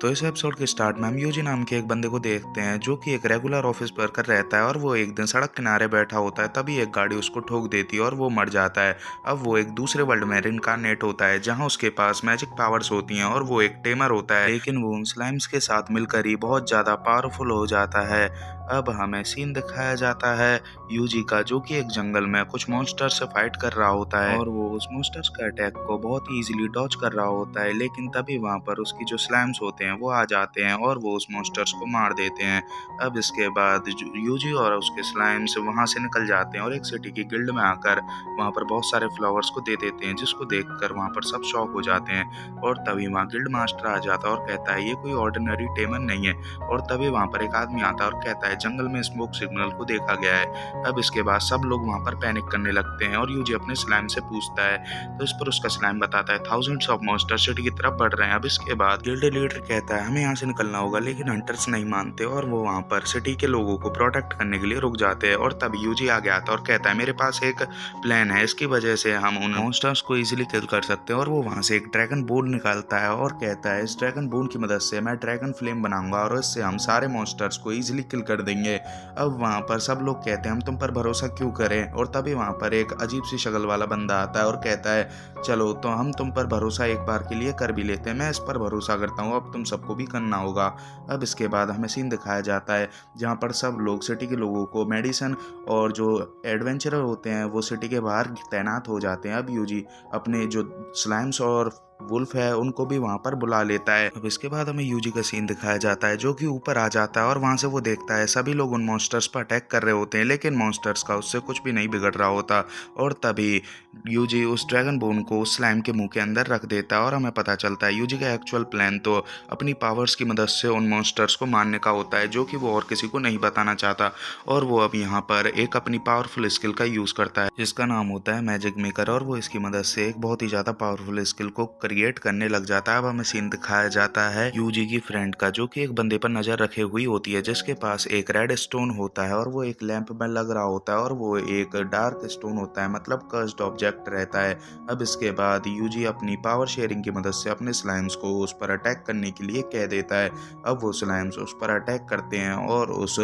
तो इस एपिसोड के स्टार्ट में हम यूजी नाम के एक बंदे को देखते हैं जो कि एक रेगुलर ऑफिस वर्कर रहता है और वो एक दिन सड़क किनारे बैठा होता है। तभी एक गाड़ी उसको ठोक देती है और वो मर जाता है। अब वो एक दूसरे वर्ल्ड में रिनकार्नेट होता है जहां उसके पास मैजिक पावर्स होती हैं और वो एक टेमर होता है, लेकिन वो उन स्लाइम्स के साथ मिलकर ही बहुत ज्यादा पावरफुल हो जाता है। अब हमें सीन दिखाया जाता है यूजी का, जो कि एक जंगल में कुछ मॉन्स्टर से फाइट कर रहा होता है और वो उस मॉन्स्टर्स के अटैक को बहुत ही इजीली डॉज कर रहा होता है। लेकिन तभी वहां पर उसकी जो स्लैम्स होते हैं वो आ जाते हैं और वो उस मॉन्स्टर्स को मार देते हैं। अब इसके बाद यूजी और उसके स्लाइम्स वहां से निकल जाते हैं और एक सिटी की गिल्ड में आकर वहां पर बहुत सारे फ्लावर्स को दे देते हैं, जिसको देखकर वहां पर सब शॉक हो जाते हैं। और तभी वहां गिल्ड मास्टर आ जाता है और कहता है ये कोई ऑर्डिनरी टेमन नहीं है। और तभी वहां पर एक आदमी आता है और कहता है जंगल में स्मोक सिग्नल को देखा गया है। अब इसके बाद सब लोग वहां पर पैनिक करने लगते हैं और यूजी अपने स्लाइम से पूछता है, तो इस पर उसका स्लाइम बताता है थाउजेंड्स ऑफ मॉन्स्टर सिटी की तरफ बढ़ रहे हैं। अब इसके बाद गिल्ड लीडर कहता है हमें यहाँ से निकलना होगा, लेकिन हंटर्स नहीं मानते और वो वहां पर सिटी के लोगों को प्रोटेक्ट करने के लिए रुक जाते हैं। और तब यूजी आ गया था और कहता है मेरे पास एक प्लान है, इसकी वजह से हम उन मॉन्स्टर्स को इजीली किल कर सकते हैं। और वो वहां से एक ड्रैगन बोन निकालता है और कहता है इस ड्रैगन बोन की मदद से मैं ड्रैगन फ्लेम बनाऊंगा और इससे हम सारे मॉन्स्टर्स को इजीली किल कर देंगे। अब वहां पर सब लोग कहते हैं हम तुम पर भरोसा क्यों करें। और तभी वहां पर एक अजीब सी शक्ल वाला बंदा आता है और कहता है चलो तो हम तुम पर भरोसा एक बार के लिए कर भी लेते हैं, मैं इस पर भरोसा करता हूँ, अब तुम सबको भी करना होगा। अब इसके बाद हमें सीन दिखाया जाता है जहाँ पर सब लोग सिटी के लोगों को मेडिसिन और जो एडवेंचरर होते हैं वो सिटी के बाहर तैनात हो जाते हैं। अब यूजी अपने जो स्लाइम्स और वुल्फ है उनको भी वहां पर बुला लेता है। अब इसके बाद हमें यूजी का सीन दिखाया जाता है जो कि ऊपर आ जाता है और वहां से वो देखता है सभी लोग उन मॉन्स्टर्स पर अटैक कर रहे होते हैं, लेकिन मॉन्स्टर्स का उससे कुछ भी नहीं बिगड़ रहा होता। और तभी यूजी उस ड्रैगन बोन को उस स्लाइम के मुंह के अंदर रख देता है और हमें पता चलता है यूजी का एक्चुअल प्लान तो अपनी पावर्स की मदद से उन मॉन्स्टर्स को मारने का होता है, जो कि वो और किसी को नहीं बताना चाहता। और वो अब यहाँ पर एक अपनी पावरफुल स्किल का यूज करता है जिसका नाम होता है मैजिक मेकर, और वो इसकी मदद से एक बहुत ही ज्यादा पावरफुल स्किल को क्रिएट करने लग जाता है। अब हमें सीन दिखाया जाता है यूजी की फ्रेंड का, जो कि एक बंदे पर नजर रखे हुई होती है जिसके पास एक रेड स्टोन होता है और वो एक लैंप में लग रहा होता है और वो एक डार्क स्टोन होता है, मतलब कर्स्ड ऑब्जेक्ट रहता है। अब इसके बाद यूजी अपनी पावर शेयरिंग की मदद से अपने स्लाइम्स को उस पर अटैक करने के लिए कह देता है। अब वो स्लाइम्स उस पर अटैक करते हैं और उस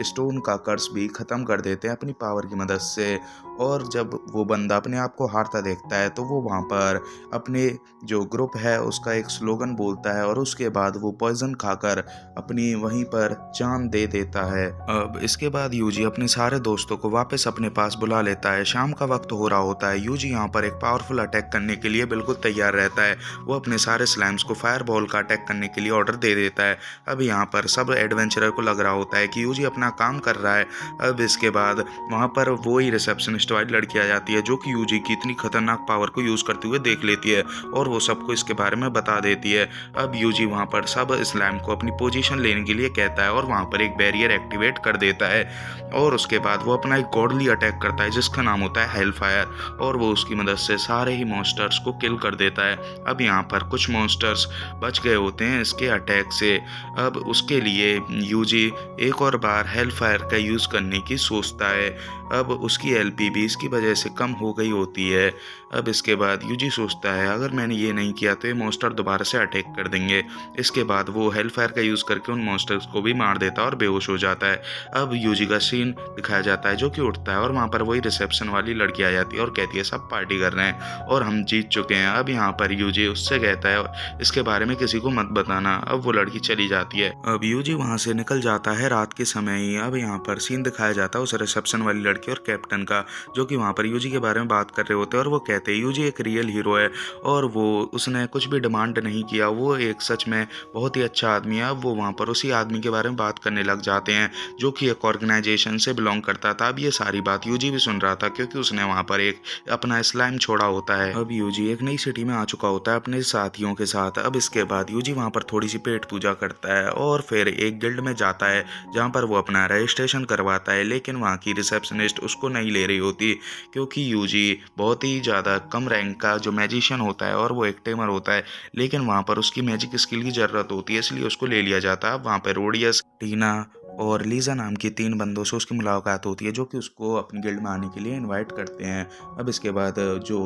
स्टोन का कर्स भी खत्म कर देते हैं अपनी पावर की मदद से। और जब वो बंदा अपने आप को हारता देखता है तो वो वहां पर अपने जो ग्रुप है उसका एक स्लोगन बोलता है और उसके बाद वो पॉइजन खाकर अपनी वहीं पर जान दे देता है। अब इसके बाद यूजी अपने सारे दोस्तों को वापस अपने पास बुला लेता है। शाम का वक्त हो रहा होता है। यूजी यहाँ पर एक पावरफुल अटैक करने के लिए बिल्कुल तैयार रहता है। वो अपने सारे स्लैम्स को फायर बॉल का अटैक करने के लिए ऑर्डर दे देता है। अब यहाँ पर सब एडवेंचरर को लग रहा होता है कि यूजी अपना काम कर रहा है। अब इसके बाद वहाँ पर वो ही रिसेप्शनिस्ट वाली लड़की आ जाती है जो कि यूजी की इतनी खतरनाक पावर को यूज करते हुए देख लेती है और वो सबको इसके बारे में बता देती है। अब यूजी वहां पर सब स्लैम को अपनी पोजीशन लेने के लिए कहता है और वहां पर एक बैरियर एक्टिवेट कर देता है और उसके बाद वो अपना एक गॉडली अटैक करता है जिसका नाम होता है हेलफायर और वो उसकी मदद से सारे ही मॉन्स्टर्स को किल कर देता है। अब यहाँ पर कुछ मॉन्स्टर्स बच गए होते हैं इसके अटैक से। अब उसके लिए यूजी एक और बार हेलफायर का यूज करने की सोचता है। अब उसकी एलपी भी इसकी वजह से कम हो गई होती है। अब इसके बाद यूजी सोचता है अगर मैंने ये नहीं किया तो ये मॉन्स्टर दोबारा से अटैक कर देंगे। इसके बाद वो हेलफायर का यूज करके उन मॉन्स्टर्स को भी मार देता है और बेहोश हो जाता है। अब यूजी का सीन दिखाया जाता है जो कि उठता है और वहां पर वही रिसेप्शन वाली लड़की आ जाती है और कहती है सब पार्टी कर रहे हैं और हम जीत चुके हैं। अब यहाँ पर यूजी उससे कहता है इसके बारे में किसी को मत बताना। अब वो लड़की चली जाती है। अब यूजी वहां से निकल जाता है रात के समय ही। अब यहाँ पर सीन दिखाया जाता है उस रिसेप्शन वाली लड़की और कैप्टन का, जो कि वहां पर यूजी के बारे में बात कर रहे होते हैं और वो कहते हैं यूजी एक रियल हीरो है और वो उसने कुछ भी डिमांड नहीं किया, वो एक सच में बहुत ही अच्छा आदमी है। अब वो वहां पर उसी आदमी के बारे में बात करने लग जाते हैं जो कि एक ऑर्गेनाइजेशन से बिलोंग करता था। अब ये सारी बात यूजी भी सुन रहा था क्योंकि उसने वहां पर एक अपना स्लाइम छोड़ा होता है। अब यूजी एक नई सिटी में आ चुका होता है अपने साथियों के साथ। अब इसके बाद यूजी वहां पर थोड़ी सी पेट पूजा करता है और फिर एक गिल्ड में जाता है जहां पर वो अपना रजिस्ट्रेशन करवाता है, लेकिन वहां की रिसेप्शनिस्ट उसको नहीं ले रही होती क्योंकि यूजी बहुत ही ज़्यादा कम रैंक का जो मैजिशियन होता है और वो एक टेमर होता है, लेकिन वहाँ पर उसकी मैजिक स्किल की ज़रूरत होती है, इसलिए उसको ले लिया जाता है। वहाँ पर रोडियस, टीना और लीजा नाम की 3 बंदों से उसकी मुलाकात होती है जो कि उसको अपनी गिल्ड में आने के लिए इनवाइट करते हैं। अब इसके बाद जो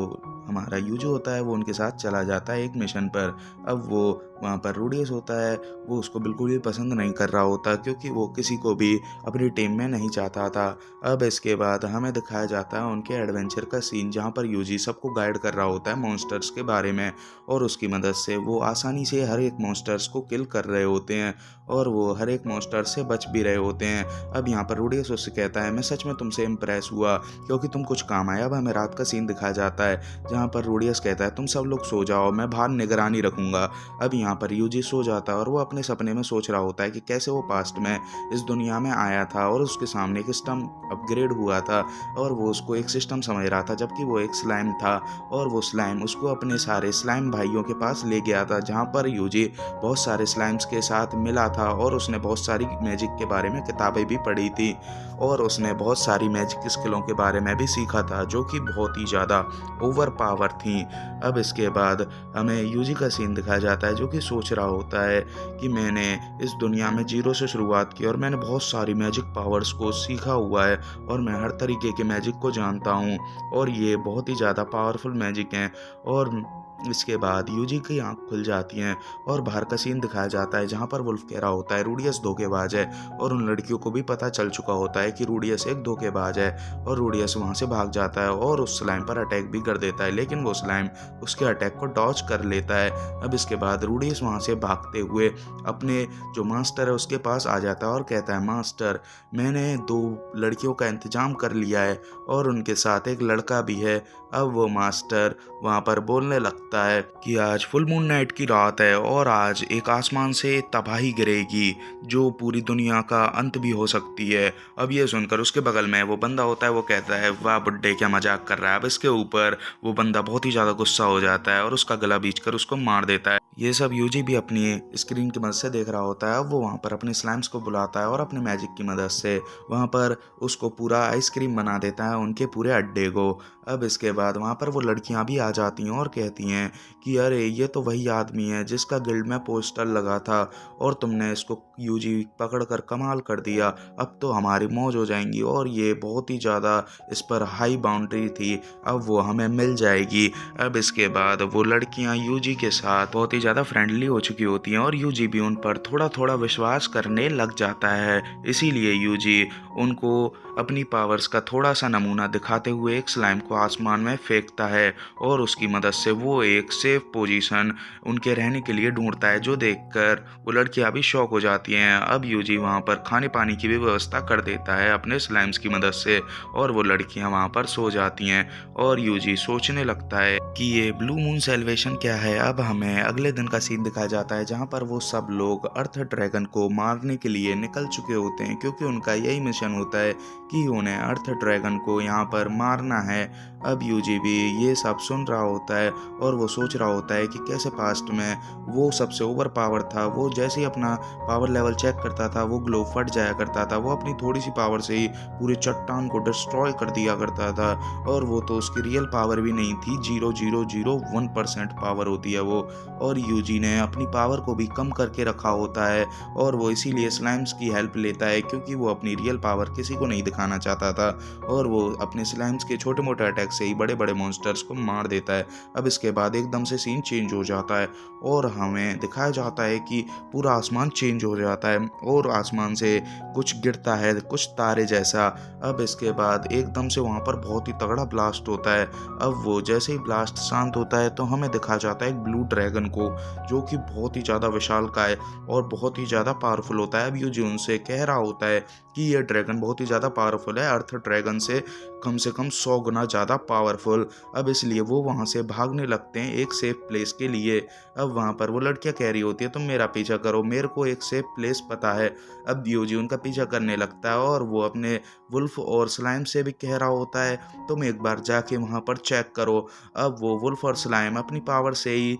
हमारा यूजो होता है वो उनके साथ चला जाता है एक मिशन पर। अब वो वहाँ पर रूडियस होता है वो उसको बिल्कुल भी पसंद नहीं कर रहा होता, क्योंकि वो किसी को भी अपनी टीम में नहीं चाहता था। अब इसके बाद हमें दिखाया जाता है उनके एडवेंचर का सीन, जहाँ पर यूजी सबको गाइड कर रहा होता है मॉन्स्टर्स के बारे में, और उसकी मदद से वो आसानी से हर एक मॉन्स्टर्स को किल कर रहे होते हैं और वो हर एक मॉन्स्टर से बच भी रहे होते हैं। अब यहाँ पर रूडियस उससे कहता है, मैं सच में तुमसे इम्प्रेस हुआ क्योंकि तुम कुछ काम आए। अब हमें रात का सीन दिखाया जाता है जहाँ पर रूडियस कहता है, तुम सब लोग सो जाओ, मैं बाहर निगरानी रखूंगा। अब यहाँ पर यूजी सो जाता है और वो अपने सपने में सोच रहा होता है कि कैसे वो पास्ट में इस दुनिया में आया था और उसके सामने एक सिस्टम अपग्रेड हुआ था और वो उसको एक सिस्टम समझ रहा था, जबकि वो एक स्लाइम था और वो स्लाइम उसको अपने सारे स्लाइम भाइयों के पास ले गया था, जहाँ पर यूजी बहुत सारे स्लाइम्स के साथ मिला था और उसने बहुत सारी मैजिक के बारे में किताबें भी पढ़ी थी और उसने बहुत सारी मैजिक स्किलों के बारे में भी सीखा था, जो कि बहुत ही ज़्यादा ओवर पावर थी। अब इसके बाद हमें यूजी का सीन दिखाया जाता है, जो कि सोच रहा होता है कि मैंने इस दुनिया में जीरो से शुरुआत की और मैंने बहुत सारी मैजिक पावर्स को सीखा हुआ है और मैं हर तरीके के मैजिक को जानता हूँ और ये बहुत ही ज़्यादा पावरफुल मैजिक हैं। और इसके बाद यूजी की आंख खुल जाती हैं और बाहर का सीन दिखाया जाता है, जहाँ पर वुल्फ कह रहा होता है रूडियस धोखेबाज है और उन लड़कियों को भी पता चल चुका होता है कि रूडियस एक धोखेबाज है और रूडियस वहाँ से भाग जाता है और उस स्लाइम पर अटैक भी कर देता है, लेकिन वो स्लाइम उसके अटैक को डॉज कर लेता है। अब इसके बाद रूडियस वहाँ से भागते हुए अपने जो मास्टर है उसके पास आ जाता है और कहता है, मास्टर मैंने 2 लड़कियों का इंतजाम कर लिया है और उनके साथ एक लड़का भी है। अब वो मास्टर वहाँ पर बोलने लगता है कि आज फुल मून नाइट की रात है और आज एक आसमान से तबाही गिरेगी जो पूरी दुनिया का अंत भी हो सकती है। अब ये सुनकर उसके बगल में वो बंदा होता है, वो कहता है, वाह बुड्ढे क्या मजाक कर रहा है। अब इसके ऊपर वो बंदा बहुत ही ज़्यादा गुस्सा हो जाता है और उसका गला खींचकर उसको मार देता है। ये सब यूजी भी अपनी स्क्रीन की मदद से देख रहा होता है। अब वो वहाँ पर अपने स्लाइम्स को बुलाता है और अपने मैजिक की मदद से वहाँ पर उसको पूरा आइसक्रीम बना देता है उनके पूरे अड्डे को। अब इसके बाद वहाँ पर वो लड़कियाँ भी आ जाती हैं और कहती हैं कि अरे ये तो वही आदमी है जिसका गिल्ड में पोस्टर लगा था और तुमने इसको यूजी पकड़ कर कमाल कर दिया, अब तो हमारी मौज हो जाएंगी और ये बहुत ही ज़्यादा इस पर हाई बाउंड्री थी, अब वो हमें मिल जाएगी। अब इसके बाद वो लड़कियां यूजी के साथ बहुत ही ज़्यादा फ्रेंडली हो चुकी होती हैं और यूजी भी उन पर थोड़ा थोड़ा विश्वास करने लग जाता है। इसीलिए यूजी उनको अपनी पावर्स का थोड़ा सा नमूना दिखाते हुए एक स्लाइम को आसमान में फेंकता है और उसकी मदद से वो एक सेफ पोजीशन उनके रहने के लिए ढूंढता है, जो देखकर वो लड़कियां भी शॉक हो जाती हैं। अब यूजी वहाँ पर खाने पानी की भी व्यवस्था कर देता है अपने स्लाइम्स की मदद से और वो लड़कियां वहाँ पर सो जाती हैं और यूजी सोचने लगता है कि ये ब्लू मून सेलिब्रेशन क्या है। अब हमें अगले दिन का सीन दिखाया जाता है, जहाँ पर वो सब लोग अर्थ ड्रैगन को मारने के लिए निकल चुके होते हैं, क्योंकि उनका यही मिशन होता है कि उन्हें अर्थ ड्रैगन को यहाँ पर मारना है। अब यूजी भी ये सब सुन रहा होता है और वो सोच रहा होता है कि कैसे पास्ट में वो सबसे ओवर पावर था, वो जैसे ही अपना पावर लेवल चेक करता था वो ग्लो फट जाया करता था, वो अपनी थोड़ी सी पावर से ही पूरे चट्टान को डिस्ट्रॉय कर दिया करता था और वो तो उसकी रियल पावर भी नहीं थी, 0.001% पावर होती है वो। और यूजी ने अपनी पावर को भी कम करके रखा होता है और वो इसीलिए स्लाइम्स की हेल्प लेता है, क्योंकि वो अपनी रियल पावर किसी को नहीं दिखाना चाहता था और वो अपने स्लाइम्स के छोटे मोटे अटैक से ही बड़े बड़े मॉन्स्टर्स को मार देता है। अब इसके बाद एकदम से सीन चेंज हो जाता है और हमें दिखाया जाता है कि पूरा आसमान चेंज हो जाता है और आसमान से कुछ गिरता है, कुछ तारे जैसा। अब इसके बाद एकदम से वहाँ पर बहुत ही तगड़ा ब्लास्ट होता है। अब वो जैसे ही ब्लास्ट शांत होता है तो हमें दिखाया जाता है एक ब्लू ड्रैगन को, जो कि बहुत ही ज़्यादा विशालकाय और बहुत ही ज़्यादा पावरफुल होता है। अब यूजी उनसे कह रहा होता है कि ये ड्रैगन बहुत ही ज़्यादा पावरफुल है, अर्थ ड्रैगन से कम 100 गुना ज़्यादा पावरफुल। अब इसलिए वो वहाँ से भागने लगते हैं एक सेफ प्लेस के लिए। अब वहाँ पर वो लड़कियाँ कह रही होती है, तुम मेरा पीछा करो, मेरे को एक सेफ प्लेस पता है। अब यूजी उनका पीछा करने लगता है और वो अपने वुल्फ और स्लाइम से भी कह रहा होता है, तुम एक बार जाके वहाँ पर चेक करो। अब वो वुल्फ और स्लाइम अपनी पावर से ही,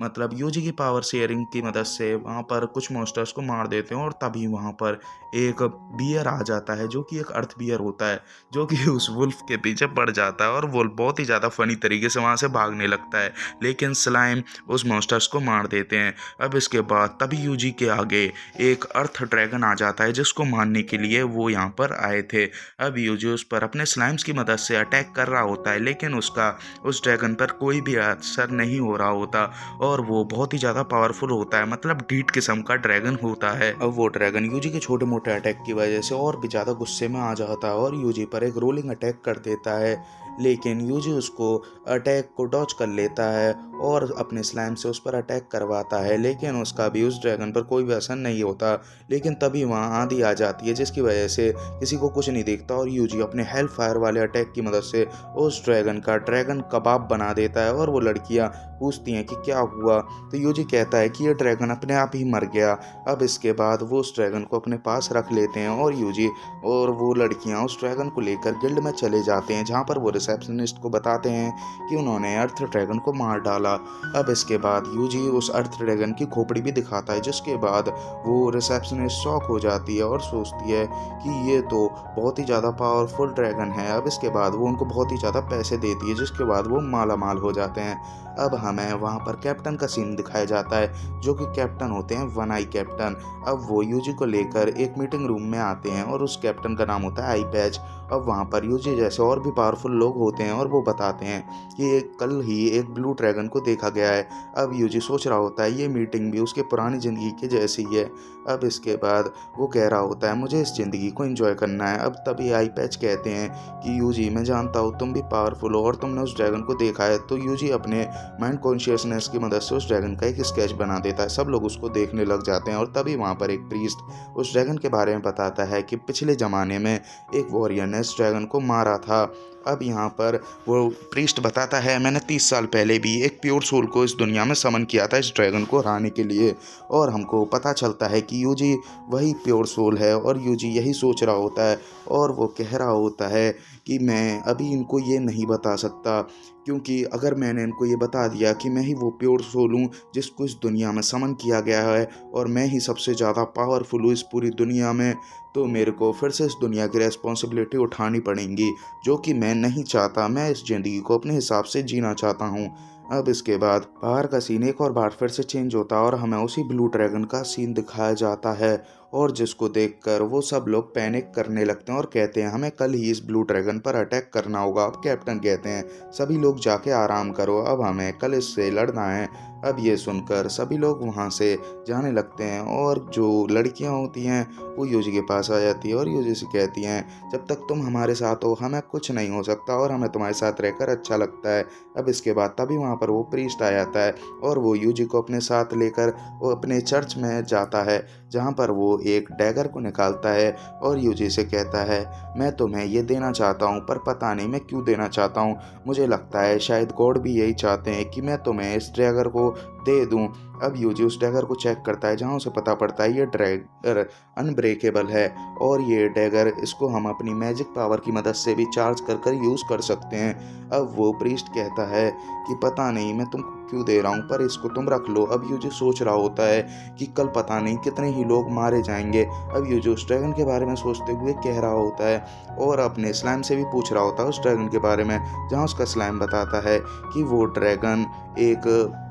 मतलब यूजी की पावर शेयरिंग की मदद से वहाँ पर कुछ मॉन्स्टर्स को मार देते हैं और तभी वहाँ पर एक बियर आ जाता है, जो कि एक अर्थ बियर होता है, जो कि उस वुल्फ के पीछे पड़ जाता है और वुल्फ बहुत ही ज़्यादा फनी तरीके से वहाँ से भागने लगता है, लेकिन स्लाइम उस मॉन्स्टर्स को मार देते हैं। अब इसके बाद तभी यूजी के आगे एक अर्थ ड्रैगन आ जाता है, जिसको मारने के लिए वो यहाँ पर आए थे। अब यूजी उस पर अपने स्लाइम्स की मदद से अटैक कर रहा होता है, लेकिन उसका उस ड्रैगन पर कोई भी असर नहीं हो रहा होता और वो बहुत ही ज़्यादा पावरफुल होता है, मतलब डीट किस्म का ड्रैगन होता है। अब वो ड्रैगन यूजी के छोटे मोटे अटैक की वजह से और भी ज़्यादा गुस्से में आ जाता है और यूजी पर एक रोलिंग अटैक कर देता है, लेकिन यूजी उसको अटैक को डॉज कर लेता है और अपने स्लाइम से उस पर अटैक करवाता है, लेकिन उसका भी उस ड्रैगन पर कोई भी असर नहीं होता। लेकिन तभी वहाँ आंधी आ जाती है जिसकी वजह से किसी को कुछ नहीं दिखता और यूजी अपने हेल फायर वाले अटैक की मदद से उस ड्रैगन का ड्रैगन कबाब बना देता है। और वो लड़कियाँ पूछती हैं कि क्या हुआ, तो यूजी कहता है कि ये ड्रैगन अपने आप ही मर गया। अब इसके बाद वो उस ड्रैगन को अपने पास रख लेते हैं और यूजी और वो लड़कियां उस ड्रैगन को लेकर गिल्ड में चले जाते हैं, जहां पर वो रिसेप्शनिस्ट को बताते हैं कि उन्होंने अर्थ ड्रैगन को मार डाला। अब इसके बाद यूजी उस अर्थ ड्रैगन की खोपड़ी भी दिखाता है, जिसके बाद वो रिसेप्शनिस्ट शॉक हो जाती है और सोचती है कि ये तो बहुत ही ज़्यादा पावरफुल ड्रैगन है। अब इसके बाद वो उनको बहुत ही ज़्यादा पैसे देती है, जिसके बाद वो माला माल हो जाते हैं। अब हमें वहाँ पर कैप्टन का सीन दिखाया जाता है, जो कि कैप्टन होते हैं वन आई कैप्टन। अब वो यूजी को लेकर एक मीटिंग रूम में आते हैं और उस कैप्टन का नाम होता है आई पैच। अब वहाँ पर यूजी जैसे और भी पावरफुल लोग होते हैं और वो बताते हैं कि कल ही एक ब्लू ड्रैगन को देखा गया है। अब यूजी सोच रहा होता है ये मीटिंग भी उसके पुरानी ज़िंदगी की जैसी है। अब इसके बाद वो कह रहा होता है मुझे इस ज़िंदगी को एंजॉय करना है। अब तभी आई पैच कहते हैं कि यूजी मैं जानता हूँ तुम भी पावरफुल हो और तुमने उस ड्रैगन को देखा है। तो यूजी अपने माइंड कॉन्शियसनेस की मदद से उस ड्रैगन का एक स्केच बना देता है। सब लोग उसको देखने लग जाते हैं और तभी वहाँ पर एक प्रीस्ट उस ड्रैगन के बारे में बताता है कि पिछले ज़माने में एक वॉरियर ने इस ड्रैगन को मारा था। अब यहाँ पर वो प्रीस्ट बताता है मैंने 30 साल पहले भी एक प्योर सोल को इस दुनिया में समन किया था इस ड्रैगन को हराने के लिए। और हमको पता चलता है कि यूजी वही प्योर सोल है और यूजी यही सोच रहा होता है और वो कह रहा होता है कि मैं अभी इनको ये नहीं बता सकता, क्योंकि अगर मैंने इनको ये बता दिया कि मैं ही वो प्योर सोल हूँ जिसको इस दुनिया में समन किया गया है और मैं ही सबसे ज़्यादा पावरफुल हूँ इस पूरी दुनिया में, तो मेरे को फिर से इस दुनिया की रेस्पॉन्सिबिलिटी उठानी पड़ेंगी, जो कि मैं नहीं चाहता। मैं इस ज़िंदगी को अपने हिसाब से जीना चाहता हूँ। अब इसके बाद बाहर का सीन एक और बार फिर से चेंज होता है और हमें उसी ब्लू ड्रैगन का सीन दिखाया जाता है, और जिसको देखकर वो सब लोग पैनिक करने लगते हैं और कहते हैं हमें कल ही इस ब्लू ड्रैगन पर अटैक करना होगा। अब कैप्टन कहते हैं सभी लोग जाके आराम करो, अब हमें कल इससे लड़ना है। अब ये सुनकर सभी लोग वहाँ से जाने लगते हैं और जो लड़कियाँ होती हैं वो यूजी के पास आ जाती है और यूजी से कहती हैं जब तक तुम हमारे साथ हो हमें कुछ नहीं हो सकता और हमें तुम्हारे साथ रहकर अच्छा लगता है। अब इसके बाद तभी वहाँ पर वो प्रीस्ट आ जाता है और वो यूजी को अपने साथ लेकर वो अपने चर्च में जाता है, जहाँ पर वो एक डैगर को निकालता है और यूजी से कहता है मैं तुम्हें ये देना चाहता हूँ पर पता नहीं मैं क्यों देना चाहता हूँ, मुझे लगता है शायद गॉड भी यही चाहते हैं कि मैं तुम्हें इस डैगर को दे दूँ। अब यूजी उस डैगर को चेक करता है, जहाँ उसे पता पड़ता है ये डैगर अनब्रेकेबल है और ये डैगर इसको हम अपनी मैजिक पावर की मदद से भी चार्ज कर कर यूज़ कर सकते हैं। अब वो प्रीस्ट कहता है कि पता नहीं मैं तुमको क्यों दे रहा हूँ पर इसको तुम रख लो। अब यूजी सोच रहा होता है कि कल पता नहीं कितने ही लोग मारे जाएंगे। अब यूजी उस ड्रैगन के बारे में सोचते हुए कह रहा होता है और अपने स्लाइम से भी पूछ रहा होता है उस ड्रैगन के बारे में, जहाँ उसका स्लाइम बताता है कि वो ड्रैगन एक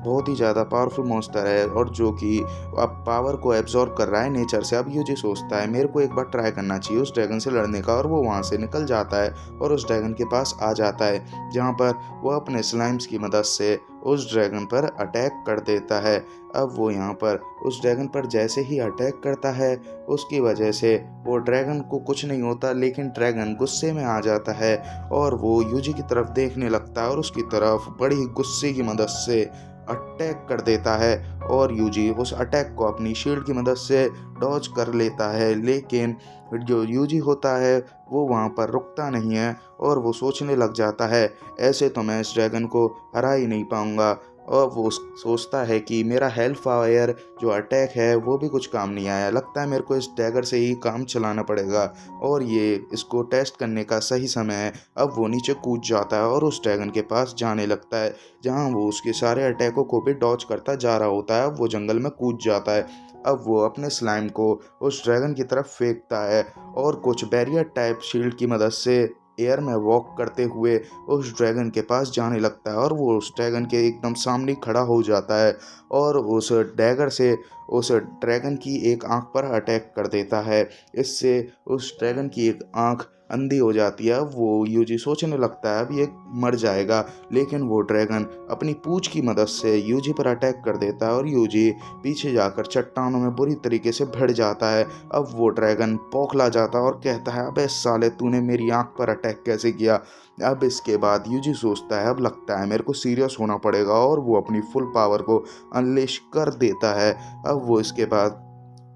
बहुत ही ज़्यादा पावरफुल मॉन्स्टर है और जो कि अब पावर को एब्जॉर्ब कर रहा है नेचर से। अब यूजी सोचता है मेरे को एक बार ट्राई करना चाहिए उस ड्रैगन से लड़ने का, और वो वहाँ से निकल जाता है और उस ड्रैगन के पास आ जाता है, जहाँ पर वो अपने स्लाइम्स की मदद से उस ड्रैगन पर अटैक कर देता है। अब वो यहाँ पर उस ड्रैगन पर जैसे ही अटैक करता है उसकी वजह से वो ड्रैगन को कुछ नहीं होता, लेकिन ड्रैगन गुस्से में आ जाता है और वो यूजी की तरफ देखने लगता है और उसकी तरफ बड़ी गुस्से की मदद से अटैक कर देता है और यूजी उस अटैक को अपनी शील्ड की मदद से डॉज कर लेता है। लेकिन जो यूजी होता है वो वहाँ पर रुकता नहीं है और वो सोचने लग जाता है ऐसे तो मैं इस ड्रैगन को हरा ही नहीं पाऊँगा, और वो सोचता है कि मेरा हेल फायर जो अटैक है वो भी कुछ काम नहीं आया, लगता है मेरे को इस डैगर से ही काम चलाना पड़ेगा और ये इसको टेस्ट करने का सही समय है। अब वो नीचे कूद जाता है और उस ड्रैगन के पास जाने लगता है, जहाँ वो उसके सारे अटैकों को भी डॉज करता जा रहा होता है। अब वो जंगल में कूद जाता है। अब वो अपने स्लाइम को उस ड्रैगन की तरफ फेंकता है और कुछ बैरियर टाइप शील्ड की मदद से एयर में वॉक करते हुए उस ड्रैगन के पास जाने लगता है और वो उस ड्रैगन के एकदम सामने खड़ा हो जाता है और उस डैगर से उस ड्रैगन की एक आँख पर अटैक कर देता है। इससे उस ड्रैगन की एक आँख अंधी हो जाती है। अब वो यूजी सोचने लगता है अब ये मर जाएगा, लेकिन वो ड्रैगन अपनी पूँछ की मदद से यूजी पर अटैक कर देता है और यूजी पीछे जाकर चट्टानों में बुरी तरीके से भिड़ जाता है। अब वो ड्रैगन बौखला जाता है और कहता है, अबे साले तूने मेरी आँख पर अटैक कैसे किया। अब इसके बाद यूजी सोचता है अब लगता है मेरे को सीरियस होना पड़ेगा और वो अपनी फुल पावर को अनलेश कर देता है। अब वो इसके बाद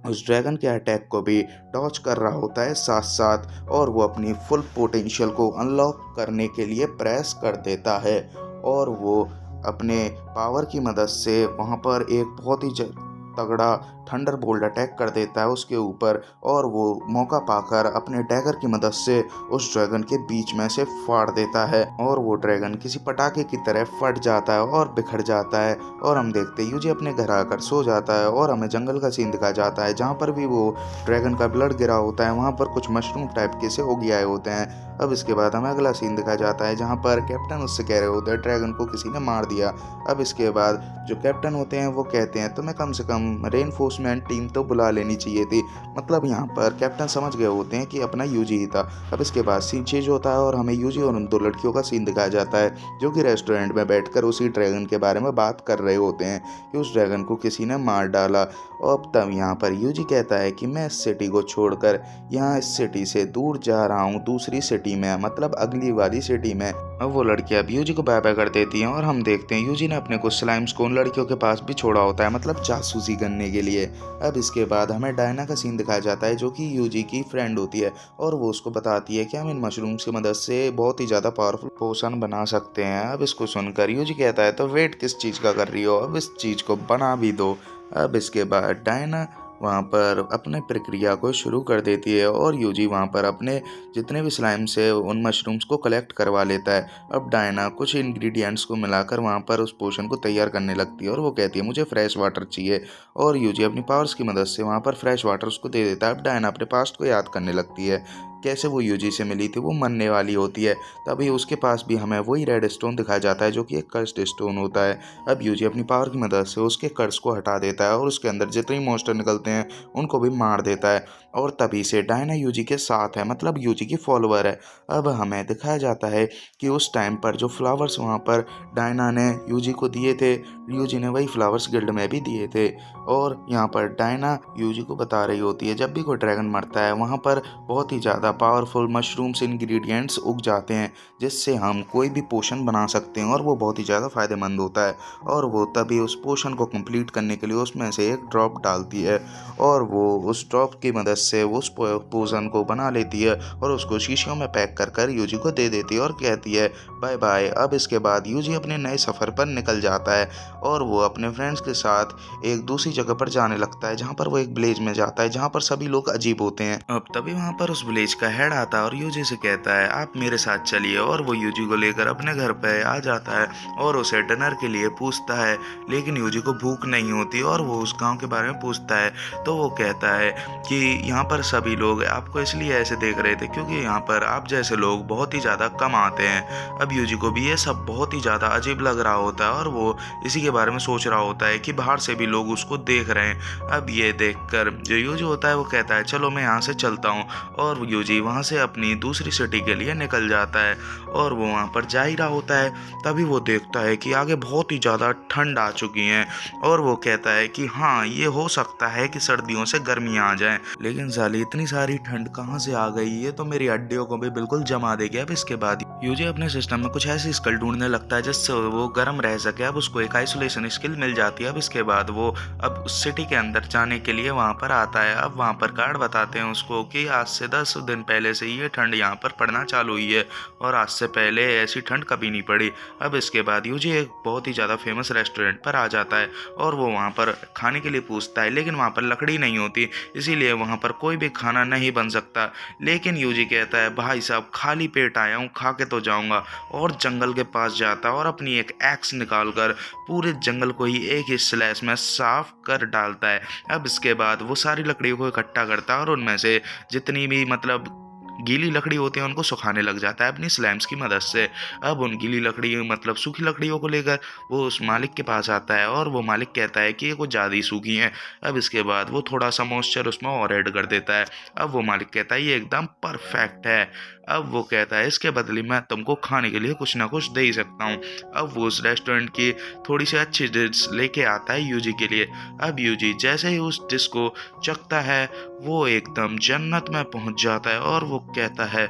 उस ड्रैगन के अटैक को भी डॉज कर रहा होता है साथ साथ, और वो अपनी फुल पोटेंशियल को अनलॉक करने के लिए प्रेस कर देता है और वो अपने पावर की मदद से वहाँ पर एक बहुत ही तगड़ा थंडरबोल्ट अटैक कर देता है उसके ऊपर, और वो मौका पाकर अपने डैगर की मदद से उस ड्रैगन के बीच में से फाड़ देता है और वो ड्रैगन किसी पटाखे की तरह फट जाता है और बिखर जाता है। और हम देखते हैं यूजी अपने घर आकर सो जाता है और हमें जंगल का सीन दिखाया जाता है जहाँ पर भी वो ड्रैगन का ब्लड गिरा होता है, वहाँ पर कुछ मशरूम टाइप के से उग आए होते हैं। अब इसके बाद हमें अगला सीन दिखाया जाता है जहाँ पर कैप्टन उससे कह रहे होते हैं ड्रैगन को किसी ने मार दिया। अब इसके बाद जो कैप्टन होते हैं वो कहते हैं तुम्हें कम से कम रेनफोर्समेंट टीम तो बुला लेनी चाहिए थी। मतलब यहाँ पर कैप्टन समझ गए होते हैं कि अपना यूजी ही था। अब इसके बाद सीन चेंज होता है और हमें यूजी और उन दो लड़कियों का सीन दिखाया जाता है जो कि रेस्टोरेंट में बैठकर उसी ड्रैगन के बारे में बात कर रहे होते हैं कि उस ड्रैगन को किसी ने मार डाला। और तब यहाँ पर यूजी कहता है कि मैं इस सिटी को छोड़कर यहाँ इस सिटी से दूर जा रहा हूँ दूसरी सिटी में, मतलब अगली वाली सिटी में। अब वो लड़कियां अब यूजी को बाय बाय कर देती हैं और हम देखते हैं यूजी ने अपने कुछ स्लाइम्स को उन लड़कियों के पास भी छोड़ा होता है, मतलब जासूसी करने के लिए। अब इसके बाद हमें डायना का सीन दिखाया जाता है जो कि यूजी की फ्रेंड होती है और वो उसको बताती है कि हम इन मशरूम्स की मदद से बहुत ही ज़्यादा पावरफुल पोशन बना सकते हैं। अब इसको सुनकर यूजी कहता है तो वेट किस चीज़ का कर रही हो, अब इस चीज़ को बना भी दो। अब इसके बाद डायना वहाँ पर अपने प्रक्रिया को शुरू कर देती है और यूजी वहाँ पर अपने जितने भी स्लाइम्स है उन मशरूम्स को कलेक्ट करवा लेता है। अब डायना कुछ इंग्रेडिएंट्स को मिलाकर वहाँ पर उस पोशन को तैयार करने लगती है और वो कहती है मुझे फ्रेश वाटर चाहिए, और यूजी अपनी पावर्स की मदद से वहाँ पर फ्रेश वाटर उसको दे देता है। अब डायना अपने पास्ट को याद करने लगती है कैसे वो यूजी से मिली थी, वो मरने वाली होती है। तभी उसके पास भी हमें वही रेड स्टोन दिखाया जाता है जो कि एक कर्स्ड स्टोन होता है। अब यूजी अपनी पावर की मदद से उसके कर्स को हटा देता है और उसके अंदर जितने मॉन्स्टर निकलते हैं उनको भी मार देता है, और तभी से डायना यूजी के साथ है, मतलब यूजी की फॉलोअर है। अब हमें दिखाया जाता है कि उस टाइम पर जो फ्लावर्स वहाँ पर डायना ने यूजी को दिए थे, यूजी ने वही फ्लावर्स गिल्ड में भी दिए थे। और यहाँ पर डायना यूजी को बता रही होती है जब भी कोई ड्रैगन मरता है वहाँ पर बहुत ही ज़्यादा पावरफुल मशरूम्स इंग्रेडिएंट्स उग जाते हैं जिससे हम कोई भी पोशन बना सकते हैं और वो बहुत ही ज़्यादा फ़ायदेमंद होता है। और वो तभी उस पोशन को कंप्लीट करने के लिए उसमें से एक ड्रॉप डालती है और वो उस ड्रॉप की मदद से उस पोशन को बना लेती है और उसको शीशियों में पैक कर कर यूजी को दे देती है और कहती है बाय बाय। अब इसके बाद यूजी अपने नए सफ़र पर निकल जाता है और वो अपने फ्रेंड्स के साथ एक दूसरी जगह पर जाने लगता है जहाँ पर वो एक विलेज में जाता है जहाँ पर सभी लोग अजीब होते हैं। अब तभी वहाँ पर उस विलेज का हेड आता है और यूजी से कहता है आप मेरे साथ चलिए, और वो यूजी को लेकर अपने घर पे आ जाता है और उसे डिनर के लिए पूछता है, लेकिन यूजी को भूख नहीं होती और वो उस गांव के बारे में पूछता है तो वो कहता है कि यहाँ पर सभी लोग आपको इसलिए ऐसे देख रहे थे क्योंकि यहाँ पर आप जैसे लोग बहुत ही ज़्यादा कम आते हैं। अब यूजी को भी ये सब बहुत ही ज़्यादा अजीब लग रहा होता है और वो इसी के बारे में सोच रहा होता है कि बाहर से भी लोग उसको देख रहे हैं। अब ये देखकर जो यूजी होता है वो कहता है चलो मैं यहाँ से चलता हूँ, और यूजी वहाँ से अपनी दूसरी सिटी के लिए निकल जाता है और वो वहाँ पर जा ही रहा होता है तभी वो देखता है कि आगे बहुत ही ज़्यादा ठंड आ चुकी है और वो कहता है कि हाँ ये हो सकता है कि सर्दियों से गर्मियाँ आ जाएं, लेकिन साली इतनी सारी ठंड कहाँ से आ गई, ये तो मेरी हड्डियों को भी बिल्कुल जमा देगी। अब इसके बाद यूजी अपने सिस्टम में कुछ ऐसी स्किल ढूंढने लगता है जिससे वो गर्म रह सके। अब उसको एक आइसोलेशन स्किल मिल जाती है। अब इसके बाद वो अब उस सिटी के अंदर जाने के लिए वहाँ पर आता है। अब वहाँ पर गार्ड बताते हैं उसको कि आज से 10 दिन पहले से ये ठंड यहाँ पर पड़ना चालू हुई है और आज से पहले ऐसी ठंड कभी नहीं पड़ी। अब इसके बाद यूजी एक बहुत ही ज़्यादा फेमस रेस्टोरेंट पर आ जाता है और वो वहाँ पर खाने के लिए पूछता है, लेकिन वहाँ पर लकड़ी नहीं होती इसीलिए वहाँ पर कोई भी खाना नहीं बन सकता। लेकिन यूजी कहता है भाई साहब खाली पेट आया हूँ, खा के तो जाऊँगा, और जंगल के पास जाता है और अपनी एक एक्स निकाल कर पूरे जंगल को ही एक ही स्लैश में साफ कर डालता है। अब इसके बाद वो सारी लकड़ियों को इकट्ठा करता है और उनमें से जितनी भी मतलब गीली लकड़ी होती है उनको सुखाने लग जाता है अपनी स्लैम्स की मदद से। अब उन गीली लकड़ी मतलब सूखी लकड़ियों को लेकर वो उस मालिक के पास आता है और वो मालिक कहता है कि ये कुछ ज़्यादा ही सूखी हैं। अब इसके बाद वो थोड़ा-सा मॉइस्चर उसमें और ऐड कर देता है। अब वो मालिक कहता है ये एकदम परफेक्ट है। अब वो कहता है इसके बदले मैं तुमको खाने के लिए कुछ ना कुछ दे ही सकता हूँ। अब वो उस रेस्टोरेंट की थोड़ी सी अच्छी डिश लेके आता है यूजी के लिए। अब यूजी जैसे ही उस डिश को चखता है वो एकदम जन्नत में पहुंच जाता है और वो कहता है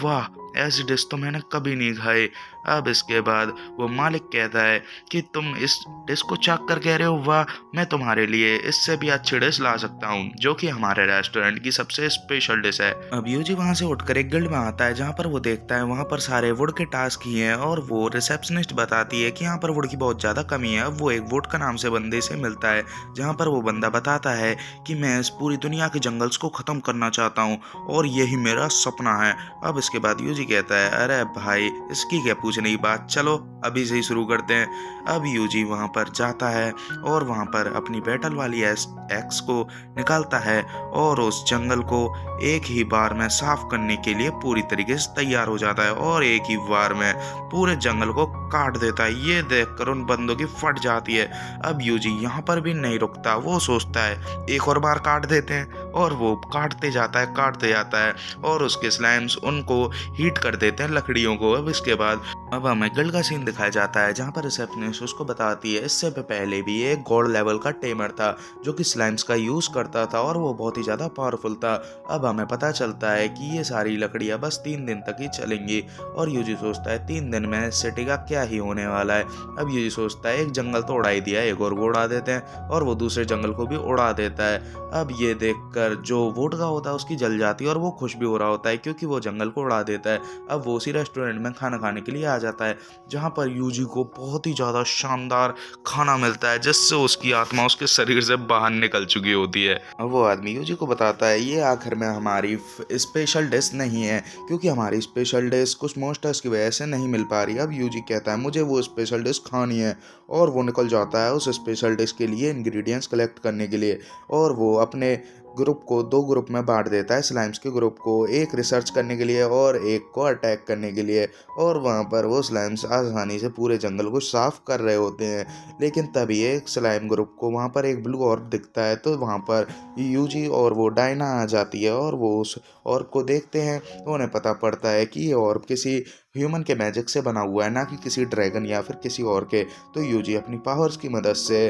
वाह, ऐसी डिश तो मैंने कभी नहीं खाई। अब इसके बाद वो मालिक कहता है कि तुम इस डिश को चख कर कह रहे हो वाह, मैं तुम्हारे लिए इससे भी अच्छी डिश ला सकता हूँ जो कि हमारे रेस्टोरेंट की सबसे स्पेशल डिश है। अब यूजी वहाँ से उठकर एक गिल्ड में आता है जहाँ पर वो देखता है वहाँ पर सारे वुड के टास्क ही हैं और वो रिसेप्शनिस्ट बताती है कि यहाँ पर वुड की बहुत ज़्यादा कमी है। अब वो एक वुड का नाम से बंदे से मिलता है जहाँ पर वो बंदा बताता है कि मैं इस पूरी दुनिया के जंगल्स को ख़त्म करना चाहता हूँ और यही मेरा सपना है। अब इसके बाद यूजी कहता है अरे भाई इसकी क्या पूछने की बात, चलो अभी से ही शुरू करते हैं। अब यूजी वहाँ पर जाता है और वहाँ पर अपनी बैटल वाली एक्स को निकालता है और उस जंगल को एक ही बार में साफ करने के लिए पूरी तरीके से तैयार हो जाता है और एक ही बार में पूरे जंगल को काट देता है। ये देखकर उन बंदों की फट जाती है। अब यूजी यहाँ पर भी नहीं रुकता, वो सोचता है एक और बार काट देते हैं और वो काटते जाता है और उसके स्लाइम्स उनको हीट कर देते हैं लकड़ियों को। अब इसके बाद अब हमें गिल्ड का सीन दिखाया जाता है जहाँ पर रिसेप्शनिस्ट उसको बताती है इससे पहले भी एक गॉड लेवल का टेमर था जो कि स्लाइम्स का यूज करता था और वो बहुत ही ज्यादा पावरफुल था। अब हमें पता चलता है कि ये सारी लकड़ियां बस 3 दिन तक ही चलेंगी और यूजी सोचता है 3 दिन में सिटी का क्या ही होने वाला है। अब यूजी सोचता है एक जंगल तो उड़ा ही दिया, एक और को उड़ा देते हैं और वो दूसरे जंगल को भी उड़ा देता है। अब ये देखकर जो वोडका होता है उसकी जल जाती है और वो खुश भी हो रहा होता है क्योंकि वो जंगल को उड़ा देता है। अब वो उसी रेस्टोरेंट में खाना खाने के लिए आ जाता है जहाँ पर यूजी को बहुत ही ज़्यादा शानदार खाना मिलता है जिससे उसकी आत्मा उसके शरीर से बाहर निकल चुकी होती है। अब वो आदमी यूजी को बताता है ये आखिर में हमारी स्पेशल डिश नहीं है क्योंकि हमारी स्पेशल डिश कुछ मॉन्स्टर्स की वजह से नहीं मिल पा रही। अब यूजी कहता है मुझे वो स्पेशल डिश खानी है और वो निकल जाता है उस स्पेशल डिश के लिए इंग्रेडिएंट्स कलेक्ट करने के लिए और वो अपने ग्रुप को 2 ग्रुप में बांट देता है। स्लाइम्स के ग्रुप को एक रिसर्च करने के लिए और एक को अटैक करने के लिए और वहाँ पर वो स्लाइम्स आसानी से पूरे जंगल को साफ कर रहे होते हैं। लेकिन तभी एक स्लाइम ग्रुप को वहाँ पर एक ब्लू ऑर्ब दिखता है तो वहाँ पर यूजी और वो डायना आ जाती है और वो उस ऑर्ब को देखते हैं तो उन्हें पता पड़ता है कि ये ऑर्ब किसी ह्यूमन के मैजिक से बना हुआ है ना कि किसी ड्रैगन या फिर किसी और के। तो यूजी अपनी पावर्स की मदद से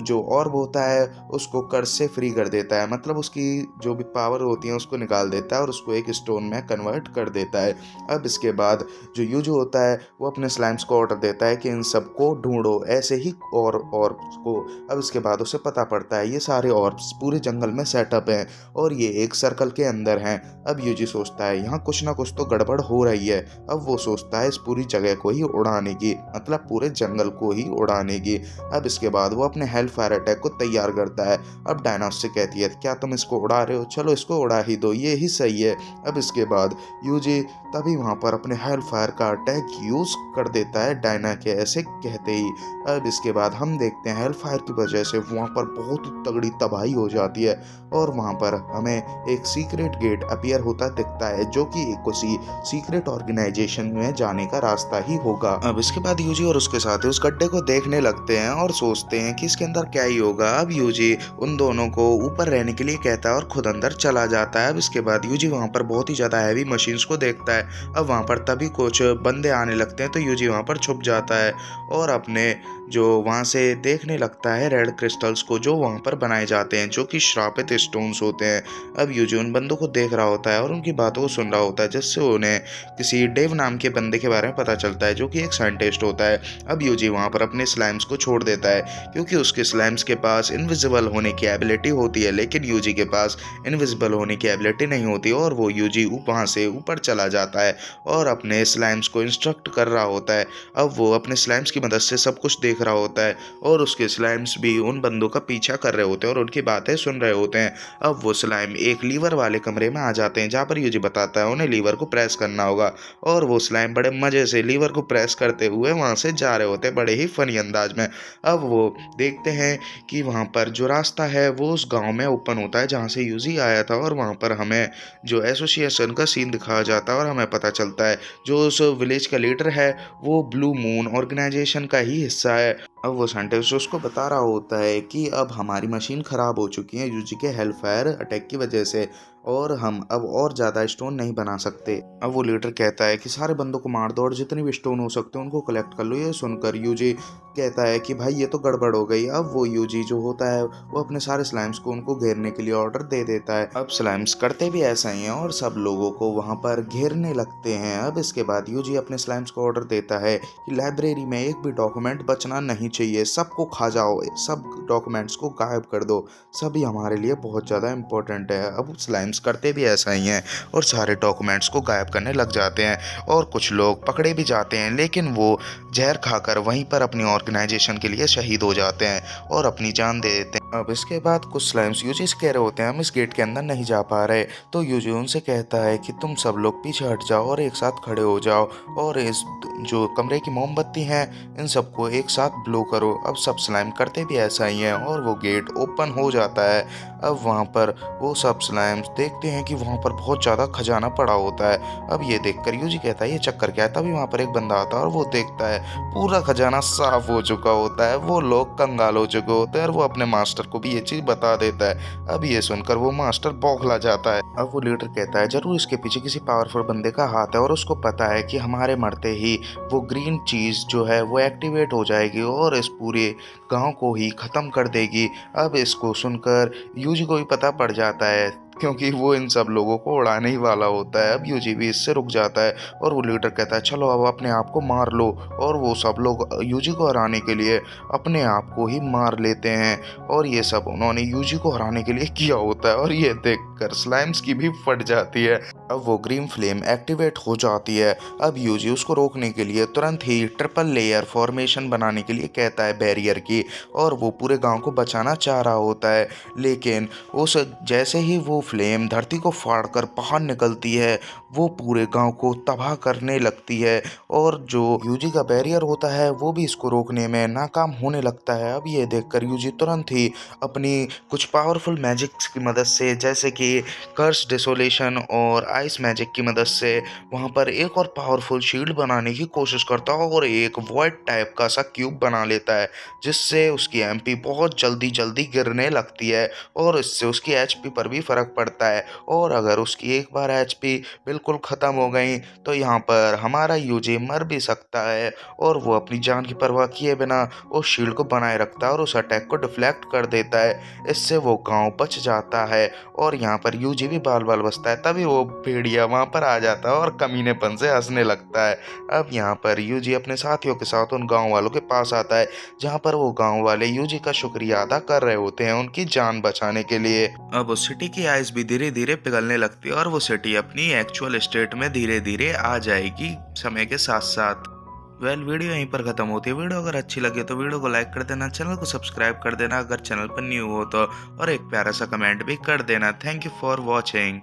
जो ऑर्ब होता है उसको कर्ज से फ्री कर देता है, मतलब उसकी जो भी पावर होती है उसको निकाल देता है और उसको एक स्टोन में कन्वर्ट कर देता है। अब इसके बाद जो यूजी होता है वो अपने स्लाइम्स को ऑर्डर देता है कि इन सबको ढूंढो ऐसे ही और ऑर्ब्स को। अब इसके बाद उसे पता पड़ता है ये सारे ऑर्ब्स पूरे जंगल में सेटअप हैं और ये एक सर्कल के अंदर हैं। अब यूजी सोचता है यहाँ कुछ ना कुछ तो गड़बड़ हो रही है। अब वो सोचता है इस पूरी जगह को ही उड़ाने की, मतलब पूरे जंगल को ही उड़ाने की। अब इसके बाद वो अपने हेल फायर अटैक को तैयार करता है। अब डायना उससे कहती है क्या तुम इसको उड़ा रहे हो, चलो इसको उड़ा ही दो, ये ही सही है। अब इसके बाद यूजी तभी वहाँ पर अपने हेल फायर का अटैक यूज कर देता है डायना के ऐसे कहते ही। अब इसके बाद हम देखते हैं हेल फायर की वजह से वहाँ पर बहुत ही तगड़ी तबाही हो जाती है और वहाँ पर हमें एक सीक्रेट गेट अपीयर होता दिखता है जो कि किसी सीक्रेट ऑर्गेनाइजेशन में जाने का रास्ता ही होगा। अब इसके बाद यूजी और उसके साथी उस गड्ढे को देखने लगते हैं और सोचते हैं कि इसके अंदर क्या ही होगा। अब यूजी उन दोनों को ऊपर रहने के लिए कहता है और खुद अंदर चला जाता है। अब इसके बाद यूजी वहाँ पर बहुत ही ज़्यादा हैवी मशीन्स को देखता है। अब वहाँ पर तभी कुछ बंदे आने लगते हैं तो यूजी वहाँ पर छुप जाता है और अपने जो वहाँ से देखने लगता है रेड क्रिस्टल्स को जो वहाँ पर बनाए जाते हैं जो कि श्रापित स्टोन्स होते हैं। अब यूजी उन बंदों को देख रहा होता है और उनकी बातों को सुन रहा होता है जिससे उन्हें किसी डेव नाम के बंदे के बारे में पता चलता है जो कि एक साइंटिस्ट होता है। अब यूजी वहाँ पर अपने स्लाइम्स को छोड़ देता है क्योंकि उसके स्लाइम्स के पास इनविजिबल होने की एबिलिटी होती है लेकिन यूजी के पास इनविजिबल होने की एबिलिटी नहीं होती और वो यूजी वहाँ से ऊपर चला जाता है और अपने स्लाइम्स को इंस्ट्रक्ट कर रहा होता है। अब वो अपने स्लाइम्स की मदद से सब कुछ देख रहा होता है और उसके स्लाइम्स भी उन बंदों का पीछा कर रहे होते हैं और उनकी बातें सुन रहे होते हैं। अब वो स्लाइम एक लीवर वाले कमरे में आ जाते हैं जहाँ पर यूजी बताता है उन्हें लीवर को प्रेस करना होगा और वो स्लाइम बड़े मज़े से लीवर को प्रेस करते हुए वहाँ से जा रहे होते हैं, बड़े ही फ़नी अंदाज में। अब वो देखते हैं कि वहाँ पर जो रास्ता है वो उस गाँव में ओपन होता है जहाँ से यूज़ी आया था, और वहाँ पर हमें जो एसोसिएशन का सीन दिखाया जाता है और हमें पता चलता है जो उस विलेज का लीडर है वो ब्लू मून ऑर्गेनाइजेशन का ही हिस्सा है। अब वो साइंटिस्ट उसको बता रहा होता है कि अब हमारी मशीन ख़राब हो चुकी है यूजी के हेलफायर अटैक की वजह से, और हम अब और ज़्यादा स्टोन नहीं बना सकते। अब वो लीडर कहता है कि सारे बंदों को मार दो और जितने भी स्टोन हो सकते हैं उनको कलेक्ट कर लो। ये सुनकर यूजी कहता है कि भाई ये तो गड़बड़ हो गई। अब वो यूजी जो होता है वो अपने सारे स्लाइम्स को उनको घेरने के लिए ऑर्डर दे देता है। अब स्लाइम्स करते भी ऐसा ही हैं और सब लोगों को वहाँ पर घेरने लगते हैं। अब इसके बाद यूजी अपने स्लाइम्स को ऑर्डर देता है कि लाइब्रेरी में एक भी डॉक्यूमेंट बचना नहीं चाहिए, सबको खा जाओ, सब डॉक्यूमेंट्स को गायब कर दो, सभी हमारे लिए बहुत ज़्यादा इम्पोर्टेंट है। अब स्लाइम्स करते भी ऐसा ही हैं और सारे डॉक्यूमेंट्स को गायब करने लग जाते हैं, और कुछ लोग पकड़े भी जाते हैं, लेकिन वो जहर खाकर वहीं पर अपनी ऑर्गेनाइजेशन के लिए शहीद हो जाते हैं और अपनी जान दे देते हैं। अब इसके बाद कुछ स्लाइम्स यूजी से कह रहे होते हैं हम इस गेट के अंदर नहीं जा पा रहे, तो यूजी उनसे कहता है कि तुम सब लोग पीछे हट जाओ और एक साथ खड़े हो जाओ और इस जो कमरे की मोमबत्ती हैं इन सबको एक साथ ब्लो करो। अब सब स्लाइम करते भी ऐसा ही है और वो गेट ओपन हो जाता है। अब वहाँ पर वो सब स्लाइम्स देखते हैं कि वहाँ पर बहुत ज़्यादा खजाना पड़ा होता है। अब ये देखकर यूजी कहता है ये चक्कर क्या है। तभी वहाँ पर एक बंदा आता है और वो देखता है पूरा खजाना साफ हो चुका होता है, वो लोग कंगाल हो चुके होते हैं और वो अपने मास्टर को भी ये चीज़ बता देता है। अब ये सुनकर वो मास्टर बौखला जाता है। अब वो लीडर कहता है जरूर इसके पीछे किसी पावरफुल बंदे का हाथ है और उसको पता है कि हमारे मरते ही वो ग्रीन चीज़ जो है वो एक्टिवेट हो जाएगी और इस पूरे गांव को ही ख़त्म कर देगी। अब इसको सुनकर यूजी को भी पता पड़ जाता है क्योंकि वो इन सब लोगों को उड़ाने ही वाला होता है। अब यूजी भी इससे रुक जाता है और वो लीडर कहता है चलो अब अपने आप को मार लो, और वो सब लोग यूजी को हराने के लिए अपने आप को ही मार लेते हैं, और ये सब उन्होंने यूजी को हराने के लिए किया होता है। और ये देखकर स्लाइम्स की भी फट जाती है। अब वो ग्रीन फ्लेम एक्टिवेट हो जाती है। अब यूजी उसको रोकने के लिए तुरंत ही ट्रिपल लेयर फॉर्मेशन बनाने के लिए कहता है बैरियर की, और वो पूरे गांव को बचाना चाह रहा होता है, लेकिन उस जैसे ही वो फ्लेम धरती को फाड़कर बाहर निकलती है वो पूरे गांव को तबाह करने लगती है, और जो यूजी का बैरियर होता है वो भी इसको रोकने में नाकाम होने लगता है। अब ये देखकर यूजी तुरंत ही अपनी कुछ पावरफुल मैजिक्स की मदद से जैसे कि कर्स डिसोलेशन और आइस मैजिक की मदद से वहाँ पर एक और पावरफुल शील्ड बनाने की कोशिश करता है और एक वॉइड टाइप का सा क्यूब बना लेता है, जिससे उसकी एमपी बहुत जल्दी जल्दी गिरने लगती है और इससे उसकी एचपी पर भी फर्क पड़ता है। और अगर उसकी एक बार एचपी बिल्कुल ख़त्म हो गई तो यहाँ पर हमारा यूजी मर भी सकता है, और वो अपनी जान की परवाह किए बिना उस शील्ड को बनाए रखता है और उस अटैक को डिफ्लेक्ट कर देता है। इससे वो गांव बच जाता है और यहाँ पर यूजी भी बाल बाल बचता है। तभी वो भेड़िया वहाँ पर आ जाता है और कमीनेपन से हंसने लगता है। अब यहाँ पर यूजी अपने साथियों के साथ उन गाँव वालों के पास आता है जहाँ पर वो गाँव वाले यूजी का शुक्रिया अदा कर रहे होते हैं उनकी जान बचाने के लिए। अब उस सिटी की आइस भी धीरे धीरे पिघलने लगती है और वो सिटी अपनी एक्चुअल स्टेट में धीरे धीरे आ जाएगी समय के साथ साथ। वीडियो यहीं पर खत्म होती है। वीडियो अगर अच्छी लगे तो वीडियो को लाइक कर देना, चैनल को सब्सक्राइब कर देना अगर चैनल पर न्यू हो तो, और एक प्यारा सा कमेंट भी कर देना। Thank you for watching.